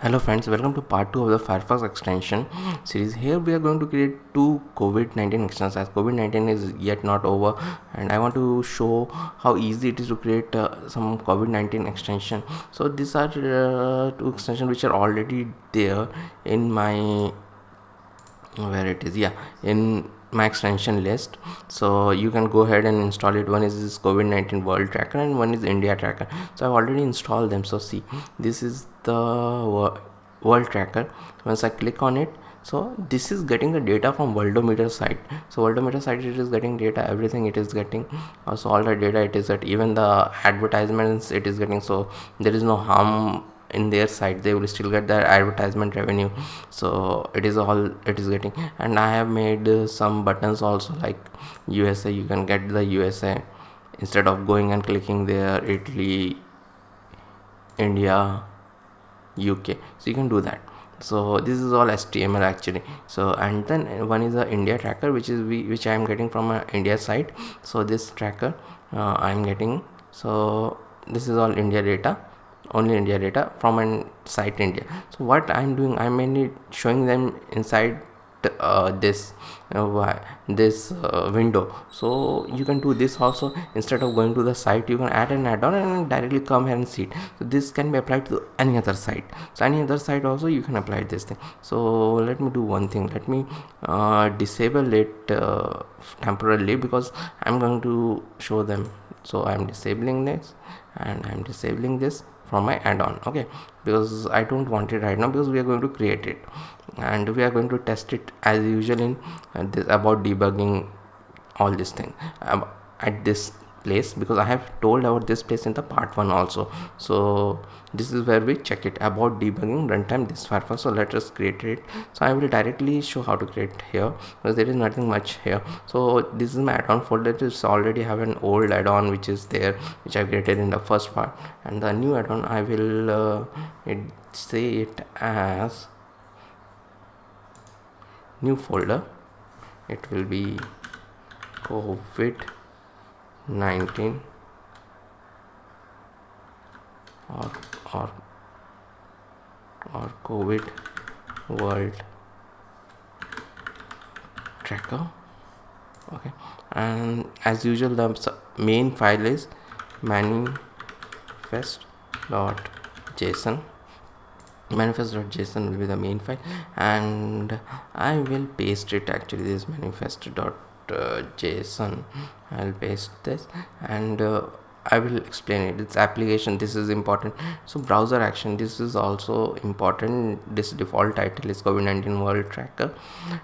Hello friends, welcome to part 2 of the Firefox extension series. Here we are going to create two COVID-19 extensions as COVID-19 is yet not over, and I want to show how easy it is to create some COVID-19 extension. So these are two extensions which are already there in my in my extension list. So you can go ahead and install it. One is this COVID-19 world tracker and one is India tracker. So I've already installed them. So see, this is the world tracker. Once I click on it, so this is getting the data from Worldometer site. So Worldometer site, it is getting data, everything it is getting. Also all the data it is that, even the advertisements it is getting. So there is no harm in their site, they will still get their advertisement revenue. So it is all it is getting. And I have made some buttons also, like USA, you can get the USA instead of going and clicking there, Italy, India, UK. So you can do that. So this is all HTML actually. So and then one is the India tracker, which I am getting from a India site. So this tracker I am getting. So this is all India data, only India data from an site India. So what I'm doing, I'm mainly showing them inside this window. So you can do this also. Instead of going to the site, you can add an add-on and directly come here and see it. So this can be applied to any other site. So any other site also you can apply this thing. So let me do one thing. Let me disable it temporarily, because I'm going to show them. So I'm disabling this and I'm disabling this from my add-on, okay, because I don't want it right now, because we are going to create it and we are going to test it as usual in this about debugging all this thing at this place, because I have told about this place in the part 1 also. So this is where we check it about debugging runtime this Firefox. So let us create it. So I will directly show how to create here, because there is nothing much here. So this is my add-on folder. This already have an old add-on which is there, which I created in the first part, and the new add-on I will say it as new folder. It will be COVID-19 or COVID world tracker, okay. And as usual, the main file is manifest.json. Manifest.json will be the main file, and I will paste it. Actually, this manifest.json, I'll paste this, and I will explain it. It's application, this is important. So browser action, this is also important. This default title is COVID-19 world tracker,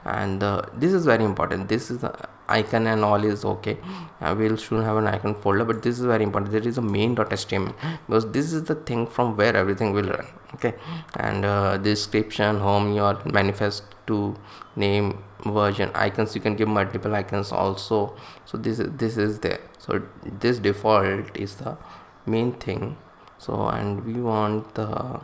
and this is very important. This is the icon and all is okay. We'll soon have an icon folder, but this is very important. There is a main.html, because this is the thing from where everything will run, okay. And description, home, your manifest to name, version, icons, you can give multiple icons also. So this is there. So this default is the main thing. So and we want the,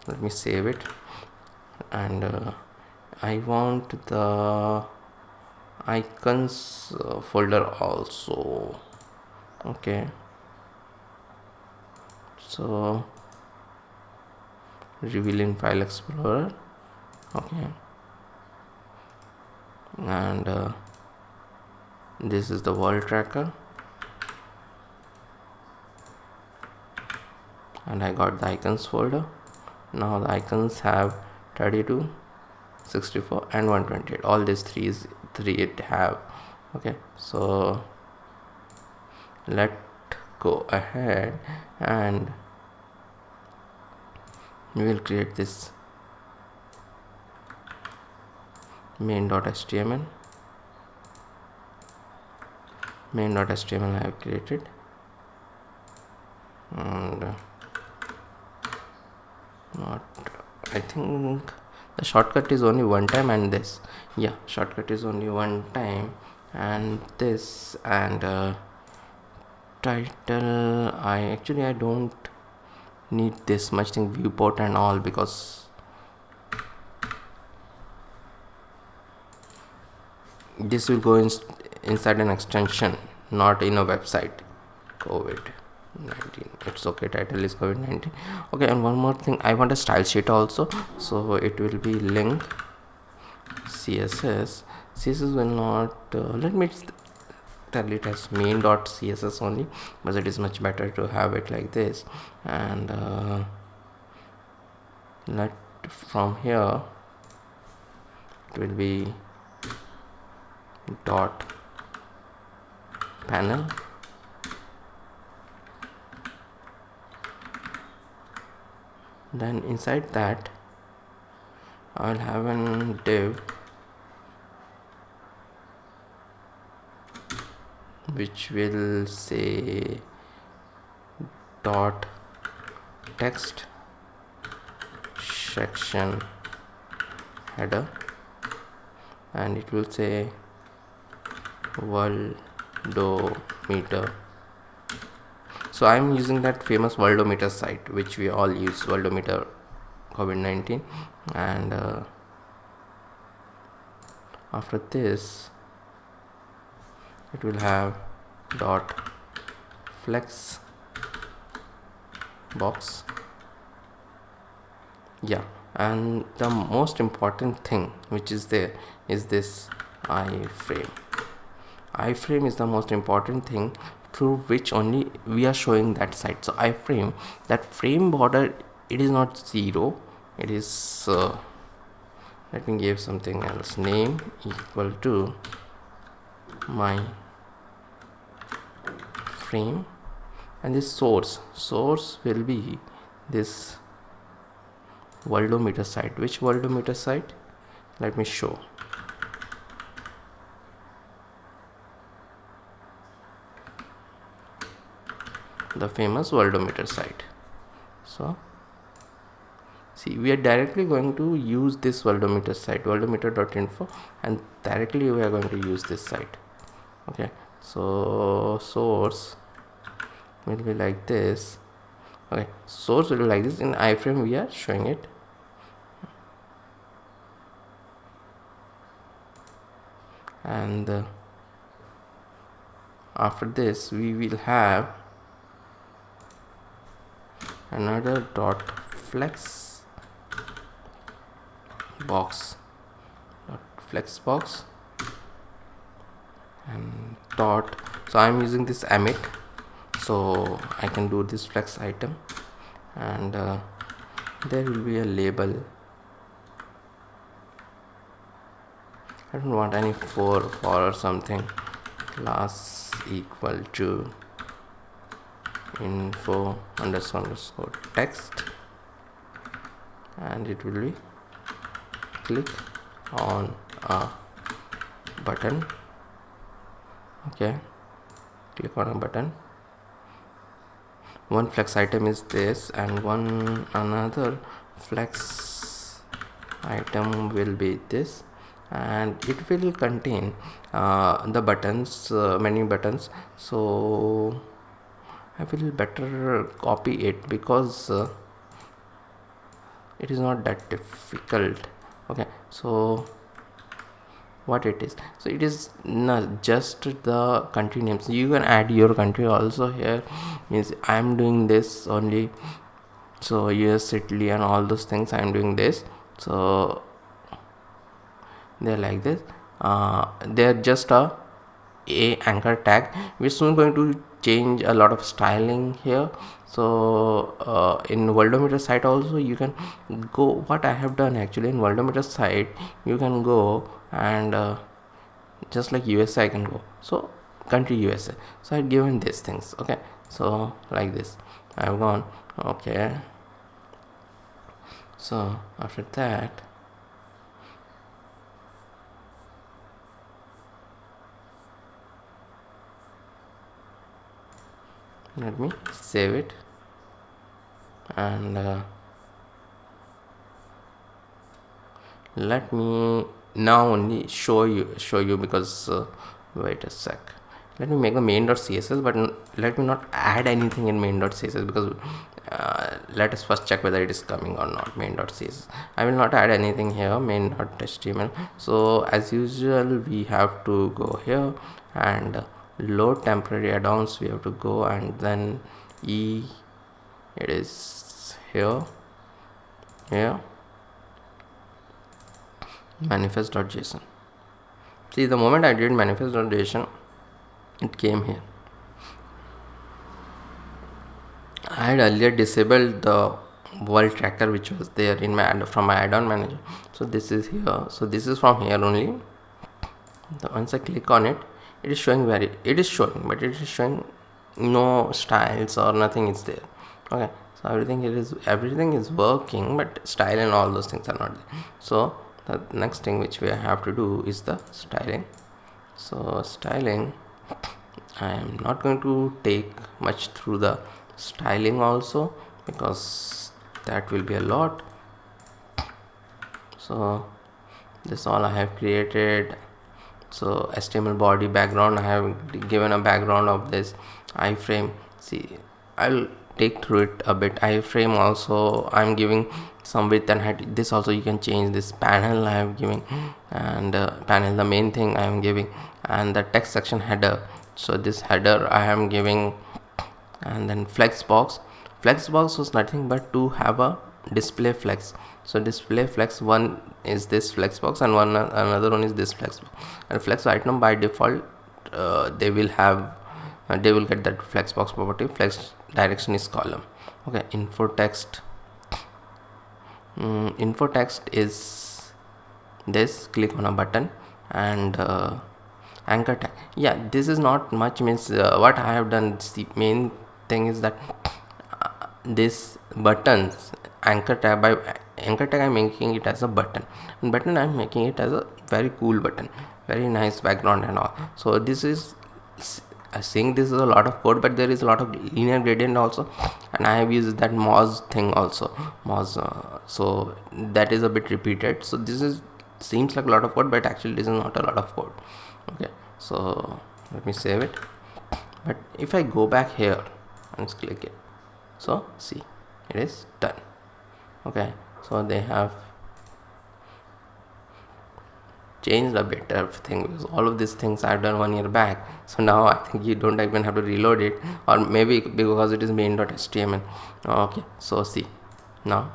let me save it, and I want the icons folder also, okay. So reveal in file explorer, okay, and this is the world tracker, and I got the icons folder. Now the icons have 32, 64 and 128. All these three it have, okay. So let's go ahead and we will create this main.html. Main.html I have created, and not, I think the shortcut is only one time, and this, yeah, shortcut is only one time, and this, and title, I don't need this much thing, viewport and all, because this will go inside an extension, not in a website. COVID 19. It's okay, title is COVID-19. Okay, and one more thing, I want a style sheet also, so it will be link css. Css will not let me tell it as main.css only, but it is much better to have it like this. And let from here it will be dot panel, then inside that I'll have an div which will say dot text section header, and it will say worldometer. So I'm using that famous worldometer site which we all use, worldometer COVID-19. And after this it will have dot flex box. Yeah, and the most important thing which is there is this iframe. Iframe is the most important thing through which only we are showing that site. So iframe, that frame border, it is not 0, it is let me give something else, name equal to my frame, and this source will be this worldometer site. Which worldometer site? Let me show. The famous worldometer site. So see, we are directly going to use this worldometer site, worldometer.info, and directly we are going to use this site. Okay, so source will be like this. Okay, source will be like this. In iframe we are showing it. And after this we will have another dot flex box, and dot, so I'm using this emit, so I can do this flex item, and there will be a label. I don't want any for or something. Class equal to info underscore text, and it will be click on a button. Okay, click on a button. One flex item is this, and another flex item will be this, and it will contain the buttons, many buttons. So I will better copy it because it is not that difficult. Okay, so what it is, so it is not just the country names. You can add your country also here, means I am doing this only, so US, Italy, and all those things I am doing this. So they're like this. They're just a anchor tag. We're soon going to change a lot of styling here. So in worldometer site also you can go, what I have done actually in worldometer site, you can go and just like USA I can go, so country USA, so I've given these things. Okay, so like this I've gone. Okay, so after that let me save it, and let me now only show you because wait a sec, let me make the main.css, but let me not add anything in main.css because let us first check whether it is coming or not. Main.css, I will not add anything here. Main.html, so as usual we have to go here and load temporary add-ons. We have to go and then E, it is here, manifest.json. See, the moment I did manifest.json, it came here. I had earlier disabled the world tracker which was there in my from my add-on manager. So this is here. So this is from here only. Once I click on it, it is showing but it is showing no styles or nothing is there. Okay, so everything is working, but style and all those things are not there. So the next thing which we have to do is the styling. So styling, I am not going to take much through the styling also, because that will be a lot. So this all I have created. So HTML body background, I have given a background of this iframe. See, I'll take through it a bit. Iframe also I'm giving some width and height. This also you can change. This panel I am giving, and panel, the main thing I am giving, and the text section header. So this header I am giving, and then flexbox was nothing but to have a display flex. So display flex, one is this flexbox and another one is this flexbox. And flex item by default, they will get that flexbox property. Flex direction is column. Okay, info text is this. Click on a button, and anchor tag. Yeah, this is not much, means what I have done. The main thing is that this buttons, anchor tag I'm making it as a button, and button I'm making it as a very cool button, very nice background and all. So this is saying this is a lot of code, but there is a lot of linear gradient also, and I have used that Moz thing also. So that is a bit repeated. So this is seems like a lot of code, but actually this is not a lot of code. Okay, so let me save it. But if I go back here and click it, so see, it is done. Okay, so they have changed a bit everything, because all of these things I've done 1 year back. So now I think you don't even have to reload it, or maybe because it is main.html. Okay, so see, now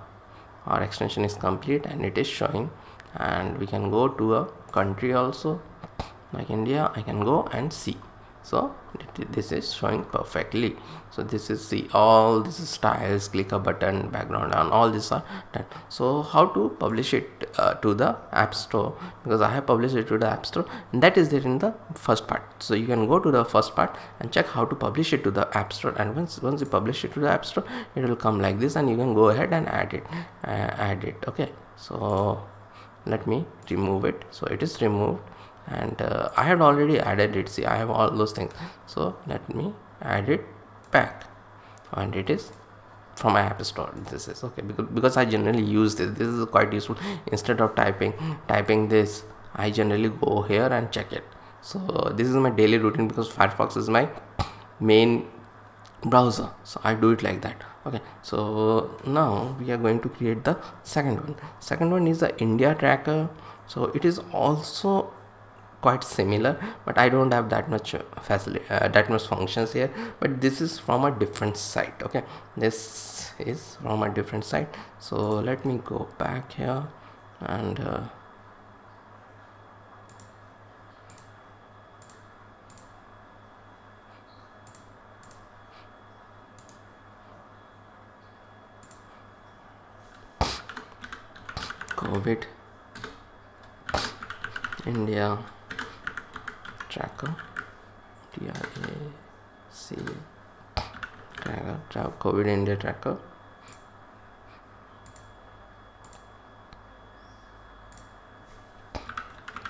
our extension is complete and it is showing, and we can go to a country also, like India. I can go and see. So this is showing perfectly. So this is, see, all this is styles, click a button, background, and all these are done. So how to publish it to the App Store, because I have published it to the App Store, and that is there in the first part. So you can go to the first part and check how to publish it to the App Store, and once you publish it to the App Store, it will come like this, and you can go ahead and add it. Okay, so let me remove it. So it is removed, and I had already added it. See, I have all those things. So let me add it back, and it is from my App Store. This is okay, because I generally use this. This is quite useful. Instead of typing this, I generally go here and check it. So this is my daily routine, because Firefox is my main browser, so I do it like that. Okay, so now we are going to create the second one is the India tracker. So it is also quite similar, but I don't have that much facility, that much functions here. But this is from a different site. Okay, this is from a different site. So let me go back here and COVID India tracker, TRAC tracker, COVID India tracker.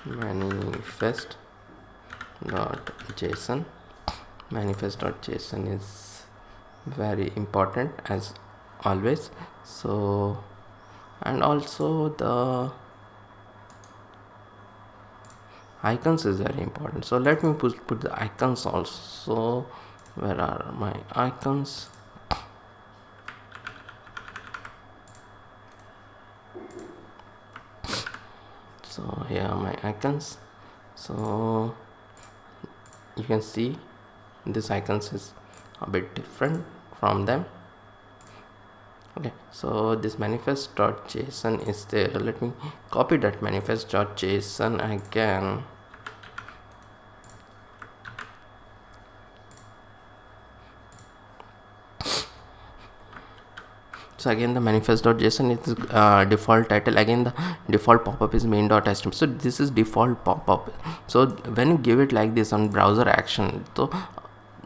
Manifest.json. Manifest.json is very important as always. So, and also the icons is very important. So let me put the icons also. Where are my icons? So here are my icons. So you can see this icons is a bit different from them. Okay, so this manifest.json is there. Let me copy that manifest.json again. So again the manifest.json is default title. Again the default pop-up is main.html. So this is default pop-up. So when you give it like this on browser action, so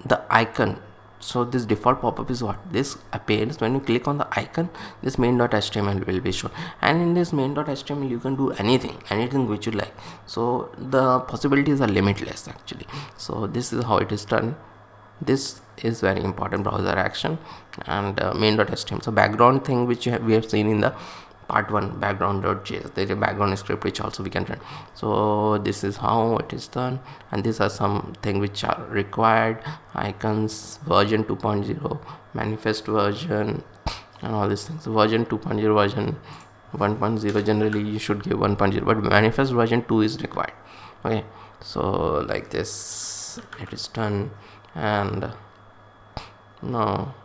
the icon, so this default pop-up is what this appears when you click on the icon. This main.html will be shown, and in this main.html you can do anything which you like. So the possibilities are limitless actually. So this is how it is done. This is very important, browser action and main.html. So background thing which we have seen in the part 1, background.js, there is a background script which also we can run. So this is how it is done, and these are some things which are required: icons, version 2.0, manifest version, and all these things. Version 2.0, version 1.0, generally you should give 1.0, but manifest version 2 is required. Okay, so like this it is done. And now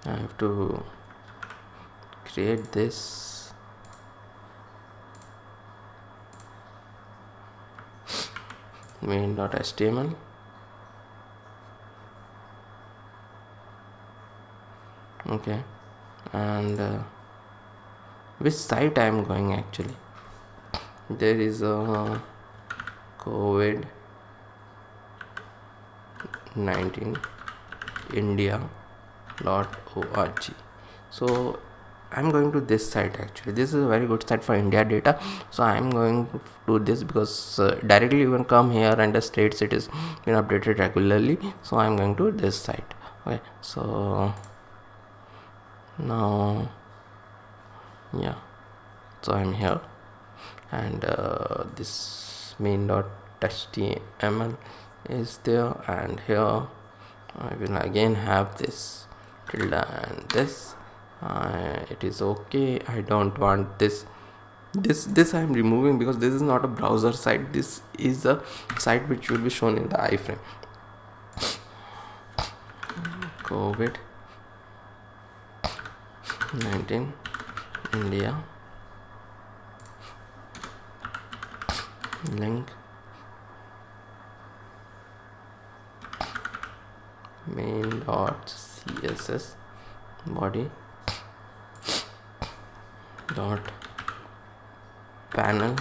I have to create this main.html. Okay, and which site I am going actually? There is a COVID-19 India.org. So I'm going to this site actually. This is a very good site for India data. So I'm going to this because directly you can come here and the states it is been updated regularly. So I'm going to this site. Okay, so now yeah, so I'm here, and this main.html is there, and here I will again have this tilde and this. It is okay. I don't want this I am removing because this is not a browser site. This is a site which will be shown in the iframe. COVID-19 India link main.css body dot panel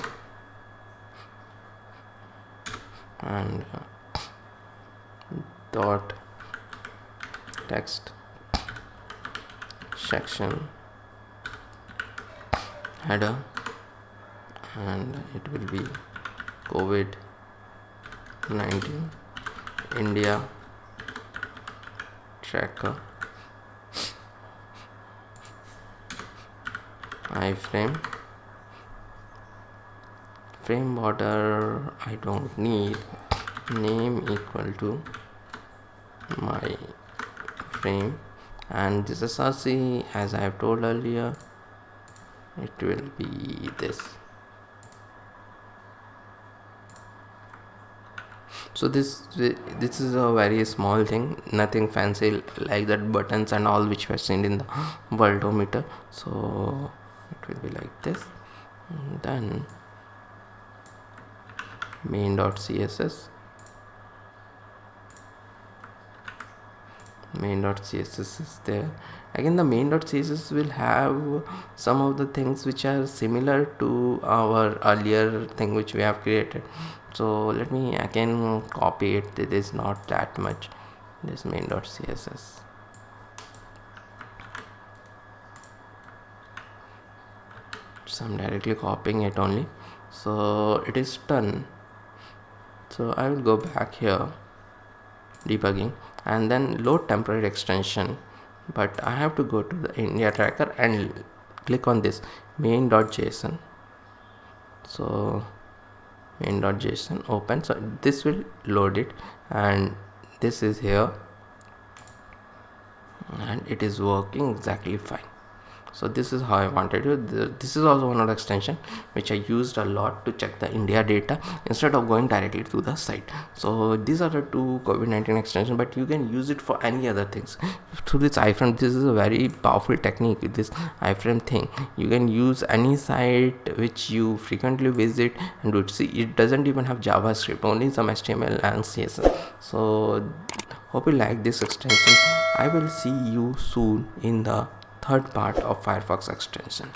and dot text section header, and it will be COVID-19 India tracker iframe. Frame border I don't need. Name equal to my frame, and this is RC as I have told earlier. It will be this. So this is a very small thing, nothing fancy like that buttons and all which we have seen in the worldometer. So it will be like this. And then main.css is there. Again the main.css will have some of the things which are similar to our earlier thing which we have created. So let me again copy it. It is not that much, this main.css. So I'm directly copying it only. So it is done. So I will go back here, debugging, and then load temporary extension, but I have to go to the India tracker and click on this main.json. So main.json open, so this will load it, and this is here, and it is working exactly fine. So this is how I wanted to. This is also one of the extension which I used a lot to check the India data instead of going directly to the site. So these are the two COVID-19 extension, but you can use it for any other things through this iframe. This is a very powerful technique, this iframe thing. You can use any site which you frequently visit and do it. See, it doesn't even have JavaScript, only some HTML and CSS. So hope you like this extension. I will see you soon in the third part of Firefox extension.